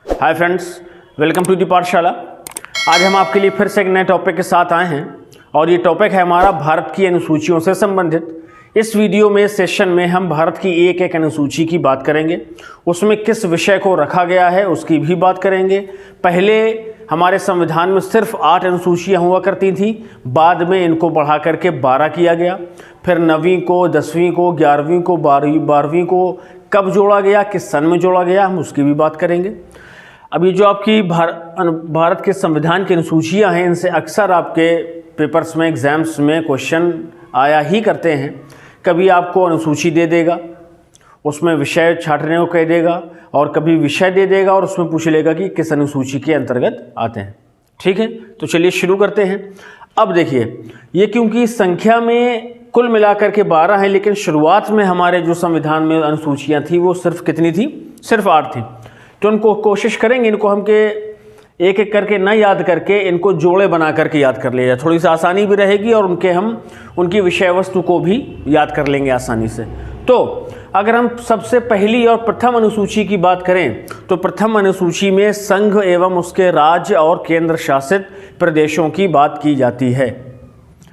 Hi friends, welcome to the Pathshala. आज हम आपके लिए फिर से एक नए टॉपिक के साथ आए हैं और ये टॉपिक है हमारा भारत की अनुसूचियों से संबंधित। इस वीडियो में सेशन में हम भारत की एक एक अनुसूची की बात करेंगे, उसमें किस विषय को रखा गया है उसकी भी बात करेंगे। पहले हमारे संविधान में सिर्फ 8 अनुसूचियाँ हुआ करती थी, बाद में इनको बढ़ा करके 12 किया गया। फिर 9वीं को, 10वीं को, 11वीं को, 12वीं को कब जोड़ा गया, किस सन में जोड़ा गया, हम उसकी भी बात करेंगे। अब ये जो आपकी भारत के संविधान की अनुसूचियाँ हैं, इनसे अक्सर आपके पेपर्स में, एग्ज़ाम्स में क्वेश्चन आया ही करते हैं। कभी आपको अनुसूची दे देगा, उसमें विषय छाँटने को कह देगा, और कभी विषय दे देगा और उसमें पूछ लेगा कि किस अनुसूची के अंतर्गत आते हैं। ठीक है, तो चलिए शुरू करते हैं। अब देखिए, ये क्योंकि संख्या में कुल मिलाकर के 12 हैं, लेकिन शुरुआत में हमारे जो संविधान में अनुसूचियाँ थी वो सिर्फ कितनी थी? सिर्फ 8 थी। तो उनको कोशिश करेंगे, इनको हम के एक एक करके ना याद करके इनको जोड़े बना करके याद कर लिया जाए, थोड़ी सी आसानी भी रहेगी और उनकी विषय वस्तु को भी याद कर लेंगे आसानी से। तो अगर हम सबसे पहली और प्रथम अनुसूची की बात करें तो प्रथम अनुसूची में संघ एवं उसके राज्य और केंद्र शासित प्रदेशों की बात की जाती है।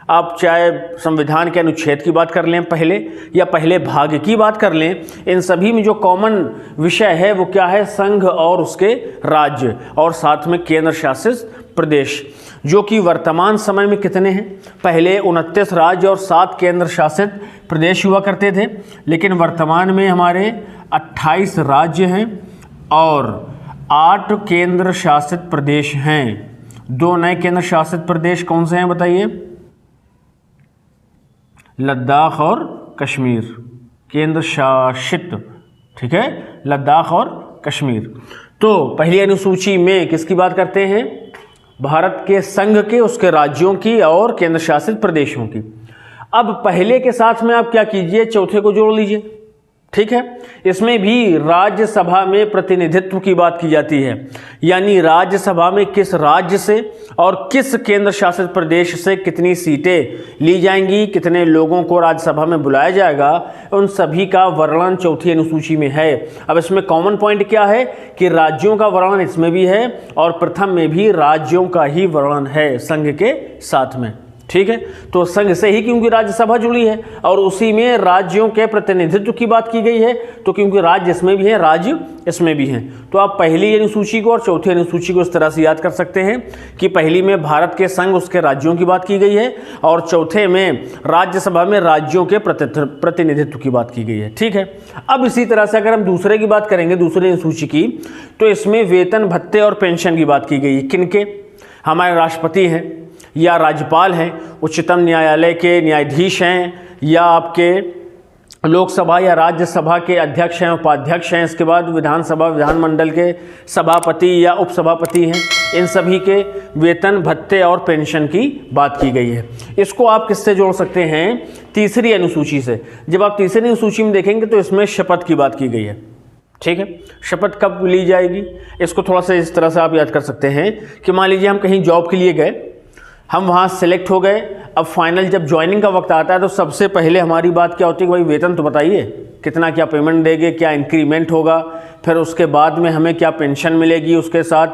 आप चाहे संविधान के अनुच्छेद की बात कर लें पहले, या पहले भाग की बात कर लें, इन सभी में जो कॉमन विषय है वो क्या है? संघ और उसके राज्य और साथ में केंद्र शासित प्रदेश, जो कि वर्तमान समय में कितने हैं? पहले 29 राज्य और 7 केंद्र शासित प्रदेश हुआ करते थे, लेकिन वर्तमान में हमारे 28 राज्य हैं और 8 केंद्र शासित प्रदेश हैं। 2 नए केंद्र शासित प्रदेश कौन से हैं बताइए? लद्दाख और कश्मीर केंद्र शासित। ठीक है, लद्दाख और कश्मीर। तो पहली अनुसूची में किसकी बात करते हैं? भारत के संघ के, उसके राज्यों की और केंद्र शासित प्रदेशों की। अब पहले के साथ में आप क्या कीजिए, चौथे को जोड़ लीजिए। ठीक है, इसमें भी राज्यसभा में प्रतिनिधित्व की बात की जाती है, यानी राज्यसभा में किस राज्य से और किस केंद्र शासित प्रदेश से कितनी सीटें ली जाएंगी, कितने लोगों को राज्यसभा में बुलाया जाएगा, उन सभी का वर्णन चौथी अनुसूची में है। अब इसमें कॉमन पॉइंट क्या है कि राज्यों का वर्णन इसमें भी है और प्रथम में भी राज्यों का ही वर्णन है संघ के साथ में। ठीक है, तो संघ से ही क्योंकि राज्यसभा जुड़ी है और उसी में राज्यों के प्रतिनिधित्व की बात की गई है, तो क्योंकि राज्य इसमें भी हैं, राज्य इसमें भी हैं। तो आप पहली अनुसूची को और चौथी अनुसूची को इस तरह से याद कर सकते हैं कि पहली में भारत के संघ, उसके राज्यों की बात की गई है और चौथे में राज्यसभा में राज्यों के प्रतिनिधित्व की बात की गई है। ठीक है, अब इसी तरह से अगर हम दूसरे की बात करेंगे, दूसरी अनुसूची की, तो इसमें वेतन, भत्ते और पेंशन की बात की गई है। किनके? हमारे राष्ट्रपति हैं या राज्यपाल हैं, उच्चतम न्यायालय के न्यायाधीश हैं, या आपके लोकसभा या राज्यसभा के अध्यक्ष हैं, उपाध्यक्ष हैं, इसके बाद विधानसभा, विधानमंडल के सभापति या उपसभापति हैं। इन सभी के वेतन, भत्ते और पेंशन की बात की गई है। इसको आप किससे जोड़ सकते हैं? तीसरी अनुसूची से। जब आप तीसरी अनुसूची में देखेंगे तो इसमें शपथ की बात की गई है। ठीक है, शपथ कब ली जाएगी, इसको थोड़ा सा इस तरह से आप याद कर सकते हैं कि मान लीजिए हम कहीं जॉब के लिए गए, हम वहाँ सेलेक्ट हो गए। अब फाइनल जब ज्वाइनिंग का वक्त आता है तो सबसे पहले हमारी बात क्या होती है कि भाई वेतन तो बताइए, कितना क्या पेमेंट देंगे, क्या इंक्रीमेंट होगा, फिर उसके बाद में हमें क्या पेंशन मिलेगी, उसके साथ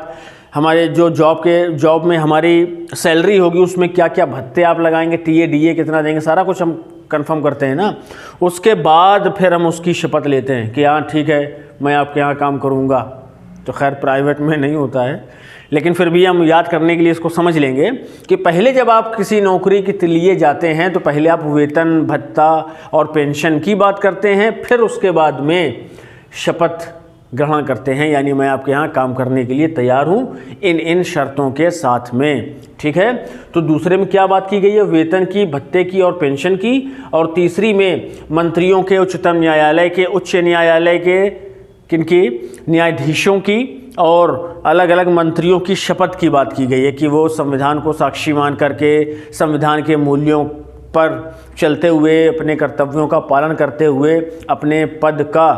हमारे जो जॉब में हमारी सैलरी होगी उसमें क्या क्या भत्ते आप लगाएंगे, टीए डीए कितना देंगे, सारा कुछ हम कंफर्म करते हैं ना। उसके बाद फिर हम उसकी शपथ लेते हैं कि हाँ ठीक है, मैं आपके यहाँ काम करूँगा। तो खैर प्राइवेट में नहीं होता है, लेकिन फिर भी हम याद करने के लिए इसको समझ लेंगे कि पहले जब आप किसी नौकरी के लिए जाते हैं तो पहले आप वेतन, भत्ता और पेंशन की बात करते हैं, फिर उसके बाद में शपथ ग्रहण करते हैं, यानी मैं आपके यहाँ काम करने के लिए तैयार हूँ इन शर्तों के साथ में। ठीक है, तो दूसरे में क्या बात की गई है? वेतन की, भत्ते की और पेंशन की। और तीसरी में मंत्रियों के, उच्चतम न्यायालय के, उच्च न्यायालय के, किनकी? न्यायाधीशों की और अलग अलग मंत्रियों की शपथ की बात की गई है कि वो संविधान को साक्षी मान करके, संविधान के मूल्यों पर चलते हुए, अपने कर्तव्यों का पालन करते हुए अपने पद का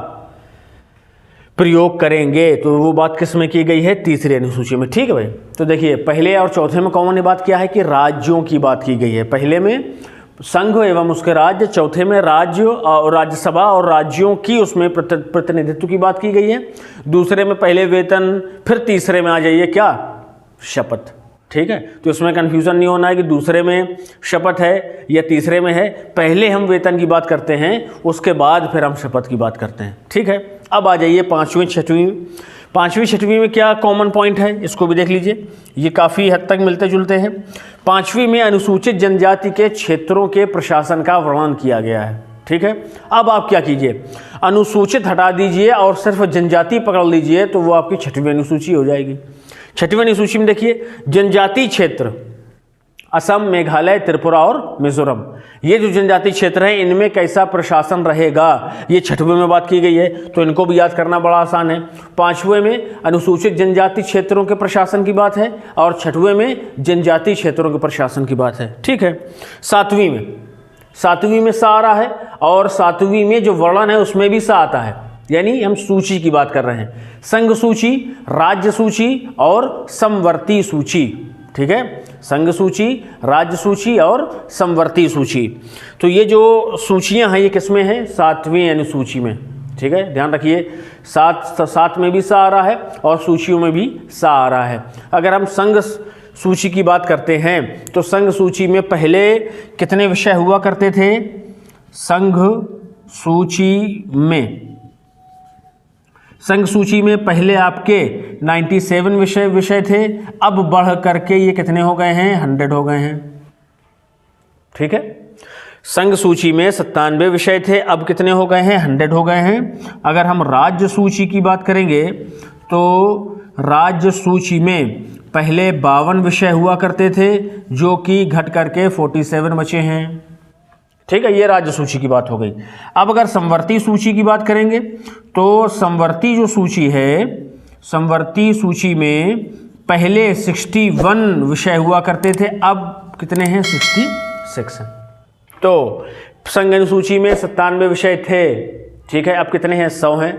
प्रयोग करेंगे। तो वो बात किस में की गई है? तीसरी अनुसूची में। ठीक है भाई, तो देखिए पहले और चौथे में कॉमन बात क्या है कि राज्यों की बात की गई है। पहले में संघ एवं उसके राज्य, चौथे में राज्य और राज्यसभा और राज्यों की उसमें प्रतिनिधित्व की बात की गई है, दूसरे में पहले वेतन, फिर तीसरे में आ जाइए क्या, शपथ। ठीक है, तो इसमें कन्फ्यूज़न नहीं होना है कि दूसरे में शपथ है या तीसरे में है, पहले हम वेतन की बात करते हैं उसके बाद फिर हम शपथ की बात करते हैं। ठीक है, अब आ जाइए पाँचवीं छठवीं में क्या कॉमन पॉइंट है, इसको भी देख लीजिए, ये काफ़ी हद तक मिलते जुलते हैं। पाँचवीं में अनुसूचित जनजाति के क्षेत्रों के प्रशासन का वर्णन किया गया है। ठीक है, अब आप क्या कीजिए, अनुसूचित हटा दीजिए और सिर्फ जनजाति पकड़ लीजिए, तो वो आपकी छठवीं अनुसूची हो जाएगी। छठवीं अनुसूची में देखिए, जनजाति क्षेत्र असम, मेघालय, त्रिपुरा और मिजोरम, ये जो जनजाति क्षेत्र हैं इनमें कैसा प्रशासन रहेगा, ये छठवें में बात की गई है, तो इनको भी याद करना बड़ा आसान है। पाँचवें में अनुसूचित जनजाति क्षेत्रों के प्रशासन की बात है और छठवें में जनजाति क्षेत्रों के प्रशासन की बात है। ठीक है, सातवीं में सा आ रहा है और सातवीं में जो वर्णन है उसमें भी सा आता है, यानी हम सूची की बात कर रहे हैं, संघ सूची, राज्य सूची और समवर्ती सूची। ठीक है, संघ सूची, राज्य सूची और समवर्ती सूची। तो ये जो सूचियां हैं ये किस में है, सातवीं अनुसूची में। ठीक है, ध्यान रखिए, सात में भी सा आ रहा है और सूचियों में भी सा आ रहा है। अगर हम संघ सूची की बात करते हैं तो संघ सूची में पहले कितने विषय हुआ करते थे, संघ सूची में पहले आपके 97 विषय थे, अब बढ़ करके ये कितने हो गए हैं, 100 हो गए हैं। ठीक है, संघ सूची में 97 विषय थे, अब कितने हो गए हैं, 100 हो गए हैं। अगर हम राज्य सूची की बात करेंगे तो राज्य सूची में पहले 52 विषय हुआ करते थे, जो कि घट करके 47 बचे हैं। ठीक है, ये राज्य सूची की बात हो गई। अब अगर समवर्ती सूची की बात करेंगे तो समवर्ती जो सूची है, समवर्ती सूची में पहले 61 विषय हुआ करते थे, अब कितने हैं, 66 हैं। तो संघ अनुसूची में 97 विषय थे, ठीक है, अब कितने हैं, 100 हैं।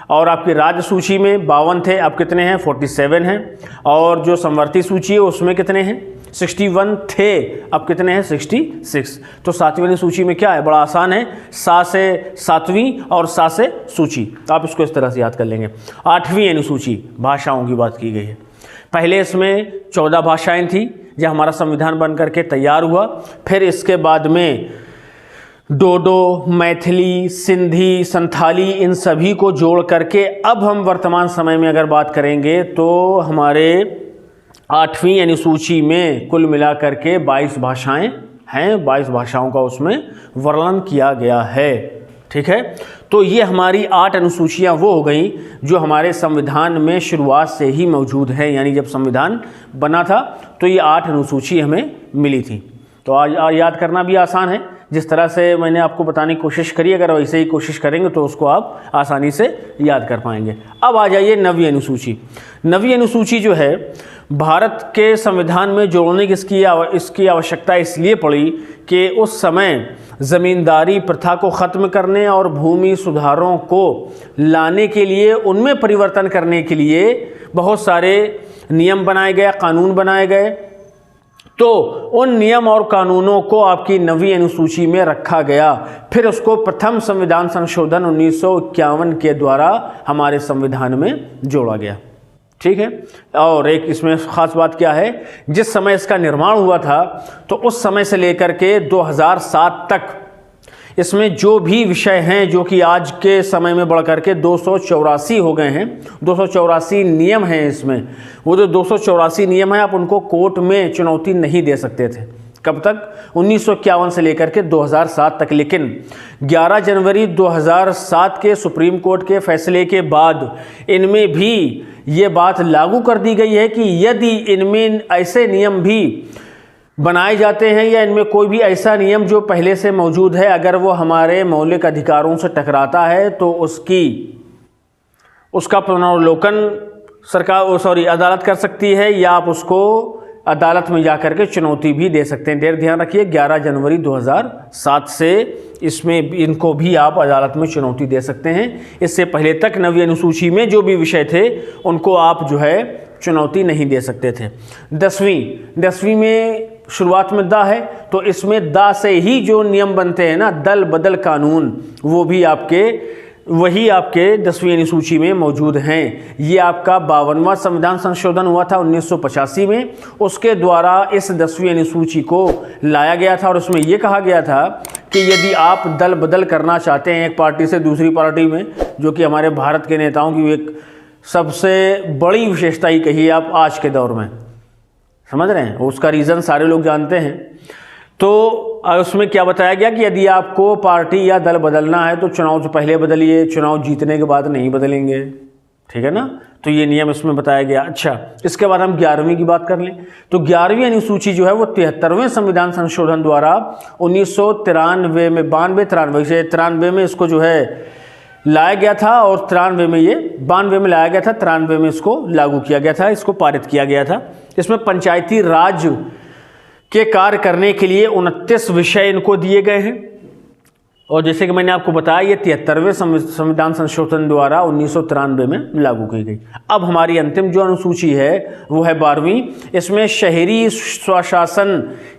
और आपकी राज्य सूची में 52 थे, अब कितने हैं, 47 हैं। और जो समवर्ती सूची है उसमें कितने हैं, 61 थे, अब कितने हैं, 66। तो सातवीं सूची में क्या है, बड़ा आसान है, सा से सातवीं और सा से सूची, तो आप इसको इस तरह से याद कर लेंगे। आठवीं अनुसूची, भाषाओं की बात की गई है। पहले इसमें 14 भाषाएं थी, जब हमारा संविधान बन करके तैयार हुआ, फिर इसके बाद में डोडो, मैथिली, सिंधी, संथाली, इन सभी को जोड़ करके अब हम वर्तमान समय में अगर बात करेंगे तो हमारे 8वीं अनुसूची में कुल मिलाकर के 22 भाषाएं हैं, 22 भाषाओं का उसमें वर्णन किया गया है। ठीक है, तो ये हमारी 8 अनुसूचियां वो हो गई जो हमारे संविधान में शुरुआत से ही मौजूद है, यानी जब संविधान बना था तो ये 8 अनुसूची हमें मिली थी। तो आज याद करना भी आसान है, जिस तरह से मैंने आपको बताने की कोशिश करी, अगर वैसे ही कोशिश करेंगे तो उसको आप आसानी से याद कर पाएंगे। अब आ जाइए 9वीं अनुसूची। 9वीं अनुसूची जो है भारत के संविधान में जोड़ने की इसकी आवश्यकता इसलिए पड़ी कि उस समय ज़मींदारी प्रथा को ख़त्म करने और भूमि सुधारों को लाने के लिए, उनमें परिवर्तन करने के लिए बहुत सारे नियम बनाए गए, कानून बनाए गए। तो उन नियम और कानूनों को आपकी 9वीं अनुसूची में रखा गया। फिर उसको प्रथम संविधान संशोधन 1951 के द्वारा हमारे संविधान में जोड़ा गया। ठीक है, और एक इसमें ख़ास बात क्या है, जिस समय इसका निर्माण हुआ था तो उस समय से लेकर के 2007 तक इसमें जो भी विषय हैं, जो कि आज के समय में बढ़ करके 284 हो गए हैं, 284 नियम हैं इसमें। वो जो 284 नियम हैं, आप उनको कोर्ट में चुनौती नहीं दे सकते थे। कब तक, 1951 से लेकर के 2007 तक। लेकिन 11 जनवरी 2007 के सुप्रीम कोर्ट के फैसले के बाद इनमें भी ये बात लागू कर दी गई है कि यदि इनमें ऐसे नियम भी बनाए जाते हैं या इनमें कोई भी ऐसा नियम जो पहले से मौजूद है, अगर वो हमारे मौलिक अधिकारों से टकराता है तो उसका पुनर्वलोकन अदालत कर सकती है, या आप उसको अदालत में जाकर के चुनौती भी दे सकते हैं। ध्यान रखिए, 11 जनवरी 2007 से इसमें इनको भी आप अदालत में चुनौती दे सकते हैं। इससे पहले तक 9वीं अनुसूची में जो भी विषय थे उनको आप जो है चुनौती नहीं दे सकते थे। 10वीं में शुरुआत में दा है, तो इसमें दा से ही जो नियम बनते हैं ना, दल बदल कानून, वो भी वही आपके 10वीं अनुसूची में मौजूद हैं। ये आपका 52वां संविधान संशोधन हुआ था 1985 में, उसके द्वारा इस 10वीं अनुसूची को लाया गया था और उसमें ये कहा गया था कि यदि आप दल बदल करना चाहते हैं एक पार्टी से दूसरी पार्टी में, जो कि हमारे भारत के नेताओं की एक सबसे बड़ी विशेषता ही कही है आप आज के दौर में, समझ रहे हैं, उसका रीज़न सारे लोग जानते हैं। तो उसमें क्या बताया गया कि यदि आपको पार्टी या दल बदलना है तो चुनाव से पहले बदलिए, चुनाव जीतने के बाद नहीं बदलेंगे, ठीक है ना। तो ये नियम इसमें बताया गया। अच्छा, इसके बाद हम 11वीं की बात कर लें तो 11वीं अनुसूची जो है वो 73वें संविधान संशोधन द्वारा 1993 में 93 में इसको जो है लाया गया था और 93 में ये 92 में लाया गया था, 93 में इसको लागू किया गया था, इसको पारित किया गया था। इसमें पंचायती राज के कार्य करने के लिए 29 विषय इनको दिए गए हैं और जैसे कि मैंने आपको बताया ये 73वें संविधान संशोधन द्वारा 1993 में लागू की गई। अब हमारी अंतिम जो अनुसूची है वो है 12वीं। इसमें शहरी स्वशासन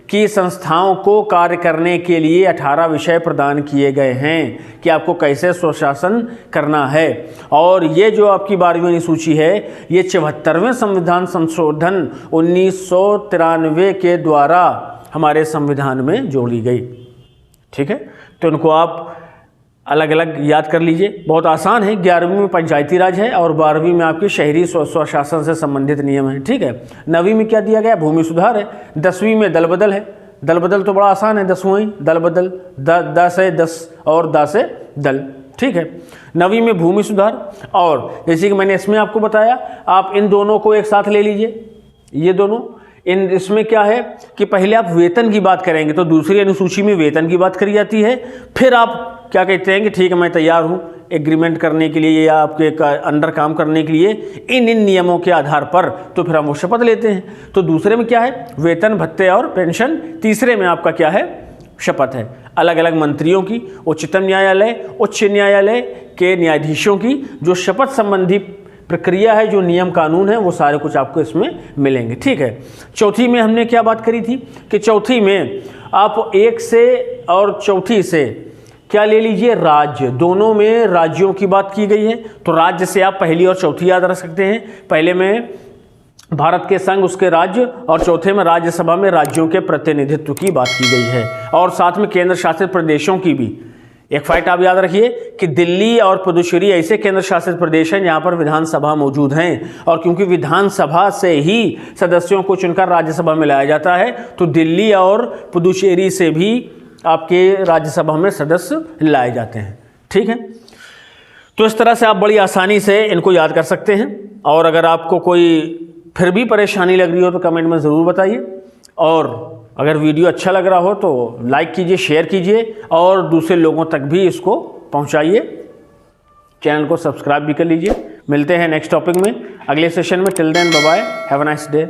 की संस्थाओं को कार्य करने के लिए 18 विषय प्रदान किए गए हैं कि आपको कैसे स्वशासन करना है। और ये जो आपकी 12वीं अनुसूची है ये 74वें संविधान संशोधन 1993 के द्वारा हमारे संविधान में जोड़ी गई, ठीक है। तो उनको आप अलग अलग याद कर लीजिए, बहुत आसान है। 11वीं में पंचायती राज है और 12वीं में आपकी शहरी स्वशासन से संबंधित नियम है, ठीक है। 9वीं में क्या दिया गया, भूमि सुधार है। 10वीं में दल बदल है। दल बदल तो बड़ा आसान है, 10वीं दल बदल, द से 10 और द से दल, ठीक है। 9वीं में भूमि सुधार और जैसे कि मैंने इसमें आपको बताया, आप इन दोनों को एक साथ ले लीजिए, ये दोनों इसमें क्या है कि पहले आप वेतन की बात करेंगे तो दूसरी अनुसूची में वेतन की बात करी जाती है, फिर आप क्या कहते हैं कि ठीक है मैं तैयार हूँ एग्रीमेंट करने के लिए या आपके अंडर काम करने के लिए इन नियमों के आधार पर, तो फिर हम वो शपथ लेते हैं। तो दूसरे में क्या है, वेतन भत्ते और पेंशन। तीसरे में आपका क्या है, शपथ है। अलग अलग मंत्रियों की, उच्चतम न्यायालय, उच्च न्यायालय के न्यायाधीशों की जो शपथ संबंधी प्रक्रिया है, जो नियम कानून है, वो सारे कुछ आपको इसमें मिलेंगे, ठीक है। चौथी में हमने क्या बात करी थी कि चौथी में आप एक से और चौथी से क्या ले लीजिए, राज्य। दोनों में राज्यों की बात की गई है, तो राज्य से आप पहली और चौथी याद रख सकते हैं। पहले में भारत के संघ, उसके राज्य, और चौथे में राज्यसभा में राज्यों के प्रतिनिधित्व की बात की गई है। और साथ में केंद्र शासित प्रदेशों की भी एक फैक्ट आप याद रखिए कि दिल्ली और पुदुचेरी ऐसे केंद्र शासित प्रदेश हैं जहां पर विधानसभा मौजूद हैं, और क्योंकि विधानसभा से ही सदस्यों को चुनकर राज्यसभा में लाया जाता है, तो दिल्ली और पुदुचेरी से भी आपके राज्यसभा में सदस्य लाए जाते हैं, ठीक है। तो इस तरह से आप बड़ी आसानी से इनको याद कर सकते हैं। और अगर आपको कोई फिर भी परेशानी लग रही हो तो कमेंट में ज़रूर बताइए, और अगर वीडियो अच्छा लग रहा हो तो लाइक कीजिए, शेयर कीजिए और दूसरे लोगों तक भी इसको पहुंचाइए। चैनल को सब्सक्राइब भी कर लीजिए। मिलते हैं नेक्स्ट टॉपिक में अगले सेशन में। Till then bye bye, have a nice day.